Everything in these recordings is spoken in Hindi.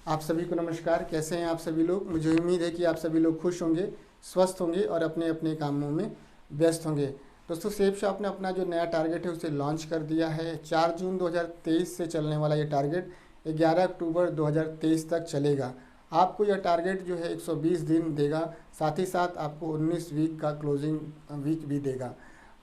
आप सभी को नमस्कार। कैसे हैं आप सभी लोग? मुझे उम्मीद है कि आप सभी लोग खुश होंगे, स्वस्थ होंगे और अपने अपने कामों में व्यस्त होंगे। दोस्तों, सेफ शॉप ने अपना जो नया टारगेट है उसे लॉन्च कर दिया है। 4 जून 2023 से चलने वाला ये टारगेट 11 अक्टूबर 2023 तक चलेगा। आपको यह टारगेट जो है 120 दिन देगा, साथ ही साथ आपको 19 वीक का क्लोजिंग वीक भी देगा।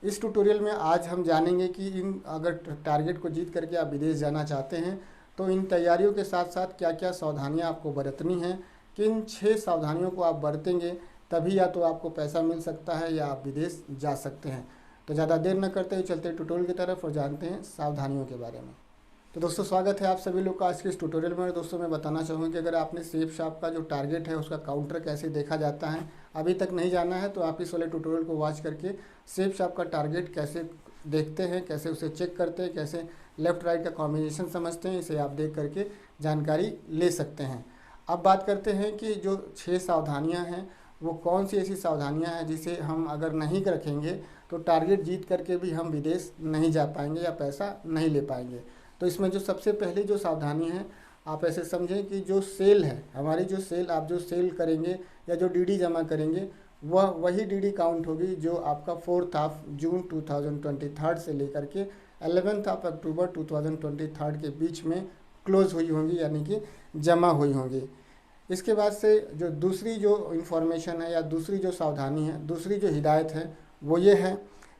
इस ट्यूटोरियल में आज हम जानेंगे कि इन अगर टारगेट को जीत करके आप विदेश जाना चाहते हैं तो इन तैयारियों के साथ साथ क्या क्या सावधानियां आपको बरतनी हैं। किन 6 सावधानियों को आप बरतेंगे तभी या तो आपको पैसा मिल सकता है या आप विदेश जा सकते हैं। तो ज़्यादा देर न करते हुए चलते ट्यूटोरियल की तरफ और जानते हैं सावधानियों के बारे में। तो दोस्तों, स्वागत है आप सभी लोग का आज के इस ट्यूटोरियल में। दोस्तों, मैं बताना चाहूँगा कि अगर आपने सेफ शॉप का जो टारगेट है उसका काउंटर कैसे देखा जाता है अभी तक नहीं जाना है तो आप इस वाले ट्यूटोरियल को वॉच करके सेफ शॉप का टारगेट कैसे देखते हैं, कैसे उसे चेक करते हैं, कैसे लेफ़्ट राइट का कॉम्बिनेशन समझते हैं, इसे आप देख करके जानकारी ले सकते हैं। अब बात करते हैं कि जो 6 सावधानियां हैं वो कौन सी ऐसी सावधानियां हैं जिसे हम अगर नहीं रखेंगे तो टारगेट जीत करके भी हम विदेश नहीं जा पाएंगे या पैसा नहीं ले पाएंगे। तो इसमें जो सबसे पहली जो सावधानी है, आप ऐसे समझें कि जो सेल है हमारी, जो सेल आप जो सेल करेंगे या जो डीडी जमा करेंगे वह वही डीडी काउंट होगी जो आपका 4 जून 2023 से लेकर के 11 अक्टूबर 2023 के बीच में क्लोज हुई होंगी, यानी कि जमा हुई होंगी। इसके बाद से जो दूसरी जो इन्फॉर्मेशन है या दूसरी जो सावधानी है, दूसरी जो हिदायत है वो ये है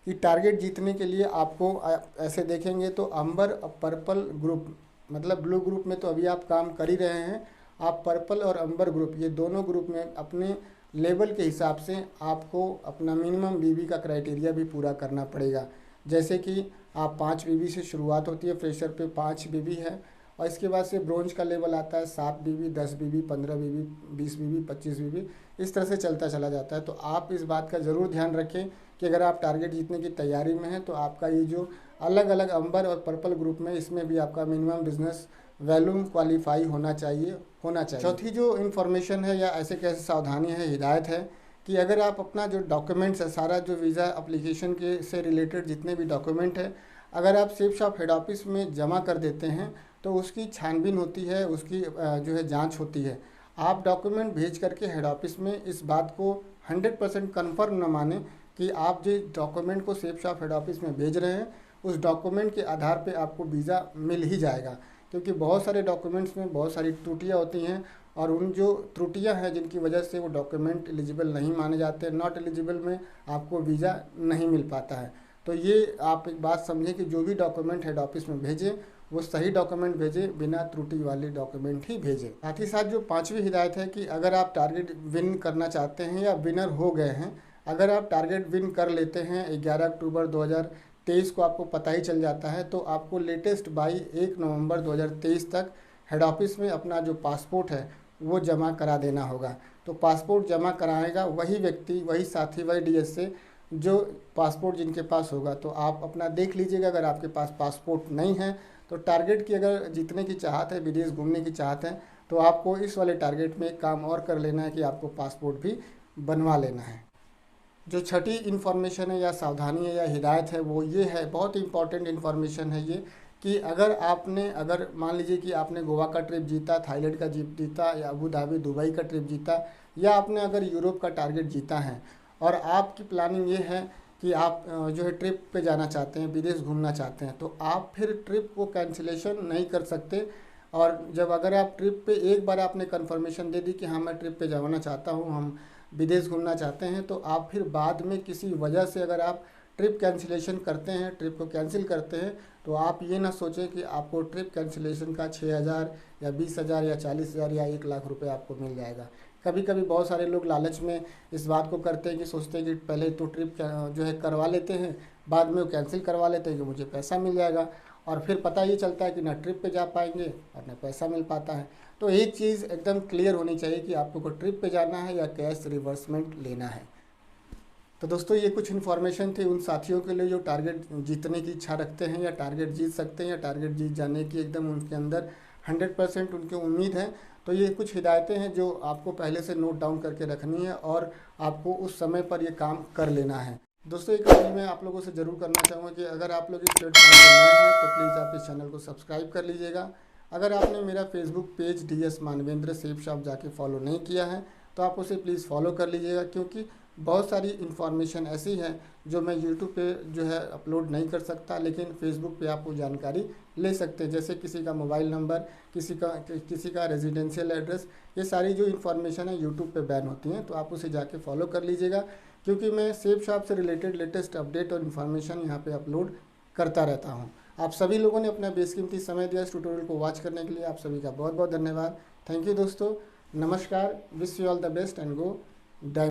कि टारगेट जीतने के लिए आपको ऐसे देखेंगे तो अंबर पर्पल ग्रुप, मतलब ब्लू ग्रुप में तो अभी आप काम कर ही रहे हैं। आप पर्पल और अंबर ग्रुप, ये दोनों ग्रुप में अपने लेवल के हिसाब से आपको अपना मिनिमम बीबी का क्राइटेरिया भी पूरा करना पड़ेगा। जैसे कि आप 5 बीबी से शुरुआत होती है, फ्रेशर पे 5 बीबी है और इसके बाद से ब्रोंज का लेवल आता है 7 बीबी, 10 बीबी, 15 बीबी, 20 बीबी, 25 बीबी, इस तरह से चलता चला जाता है। तो आप इस बात का ज़रूर ध्यान रखें कि अगर आप टारगेट जीतने की तैयारी में हैं तो आपका ये जो अलग अलग अंबर और पर्पल ग्रुप में, इसमें भी आपका मिनिमम बिजनेस वैल्यूम क्वालिफाई होना चाहिए। चौथी जो इन्फॉर्मेशन है या ऐसे कैसे सावधानी है, हिदायत है कि अगर आप अपना जो डॉक्यूमेंट्स है, सारा जो वीज़ा एप्लीकेशन के से रिलेटेड जितने भी डॉक्यूमेंट है, अगर आप सेफ शॉप हेड ऑफिस में जमा कर देते हैं तो उसकी छानबीन होती है, उसकी जो है जांच होती है। आप डॉक्यूमेंट भेज करके हेड ऑफिस में इस बात को 100% कन्फर्म न माने कि आप जो डॉक्यूमेंट को सेफ शॉप हेड ऑफिस में भेज रहे हैं उस डॉक्यूमेंट के आधार पे आपको वीज़ा मिल ही जाएगा, क्योंकि बहुत सारे डॉक्यूमेंट्स में बहुत सारी त्रुटियाँ होती हैं और उन जो त्रुटियां हैं जिनकी वजह से वो डॉक्यूमेंट एलिजिबल नहीं माने जाते, नॉट एलिजिबल में आपको वीज़ा नहीं मिल पाता है। तो ये आप एक बात समझें कि जो भी डॉक्यूमेंट हेड ऑफिस में भेजें वो सही डॉक्यूमेंट भेजें, बिना त्रुटि वाले डॉक्यूमेंट ही भेजें। साथ ही साथ जो 5वीं हिदायत है कि अगर आप टारगेट विन करना चाहते हैं या विनर हो गए हैं, अगर आप टारगेट विन कर लेते हैं 11 अक्टूबर 2023 को आपको पता ही चल जाता है, तो आपको लेटेस्ट बाई 1 नवंबर 2023 तक हेड ऑफिस में अपना जो पासपोर्ट है वो जमा करा देना होगा। तो पासपोर्ट जमा कराएगा वही व्यक्ति, वही साथी, वही डीएस से जो पासपोर्ट जिनके पास होगा। तो आप अपना देख लीजिएगा, अगर आपके पास पासपोर्ट नहीं है तो टारगेट की अगर जीतने की चाहत है, विदेश घूमने की चाहत है, तो आपको इस वाले टारगेट में एक काम और कर लेना है कि आपको पासपोर्ट भी बनवा लेना है। जो छठी इन्फॉर्मेशन है या सावधानी है या हिदायत है वो ये है, बहुत इंपॉर्टेंट इन्फॉर्मेशन है ये, कि अगर मान लीजिए कि आपने गोवा का ट्रिप जीता, थाईलैंड का जीता या अबू धाबी दुबई का ट्रिप जीता, या आपने अगर यूरोप का टारगेट जीता है और आपकी प्लानिंग ये है कि आप जो है ट्रिप पे जाना चाहते हैं, विदेश घूमना चाहते हैं, तो आप फिर ट्रिप को कैंसिलेशन नहीं कर सकते। और जब अगर आप ट्रिप पे एक बार आपने कन्फर्मेशन दे दी कि हाँ मैं ट्रिप पे जाना चाहता हूँ, हम विदेश घूमना चाहते हैं, तो आप फिर बाद में किसी वजह से अगर आप ट्रिप कैंसिलेशन करते हैं, ट्रिप को कैंसिल करते हैं, तो आप ये ना सोचें कि आपको ट्रिप कैंसिलेशन का 6,000 या 20,000 या 40,000 या 1,00,000 रुपये आपको मिल जाएगा। कभी कभी बहुत सारे लोग लालच में इस बात को करते हैं कि सोचते हैं कि पहले तो ट्रिप जो है करवा लेते हैं, बाद में वो कैंसिल करवा लेते हैं कि मुझे पैसा मिल जाएगा, और फिर पता ये चलता है कि ना ट्रिप पे जा पाएंगे और ना पैसा मिल पाता है। तो एक चीज़ एकदम क्लियर होनी चाहिए कि आपको को ट्रिप पे जाना है या कैश रिवर्समेंट लेना है। तो दोस्तों, ये कुछ इन्फॉर्मेशन थी उन साथियों के लिए जो टारगेट जीतने की इच्छा रखते हैं या टारगेट जीत सकते हैं या टारगेट जीत जाने की एकदम उनके अंदर 100% उनकी उम्मीद है। तो ये कुछ हिदायतें हैं जो आपको पहले से नोट डाउन करके रखनी है और आपको उस समय पर ये काम कर लेना है। दोस्तों, एक चीज़ मैं आप लोगों से ज़रूर करना चाहूँगा कि अगर आप लोग इस प्लेटफॉर्म पर नए हैं तो प्लीज़ आप इस चैनल को सब्सक्राइब कर लीजिएगा अगर आपने मेरा Facebook page DS Manvendra safe shop जाके फॉलो नहीं किया है तो आप उसे प्लीज़ फॉलो कर लीजिएगा, क्योंकि बहुत सारी इन्फॉर्मेशन ऐसी है जो मैं यूट्यूब पे जो है अपलोड नहीं कर सकता, लेकिन फेसबुक पे आप वो जानकारी ले सकते हैं। जैसे किसी का मोबाइल नंबर, किसी का रेजिडेंशियल एड्रेस, ये सारी जो इन्फॉर्मेशन है यूट्यूब पे बैन होती हैं, तो आप उसे जाके फॉलो कर लीजिएगा, क्योंकि मैं सेफ शॉप से रिलेटेड लेटेस्ट अपडेट और इन्फॉर्मेशन यहाँ पे अपलोड करता रहता हूँ। आप सभी लोगों ने अपना बेशकीमती समय दिया इस ट्यूटोरियल को वॉच करने के लिए, आप सभी का बहुत बहुत धन्यवाद। थैंक यू दोस्तों, नमस्कार, wish you all the best and go diamond.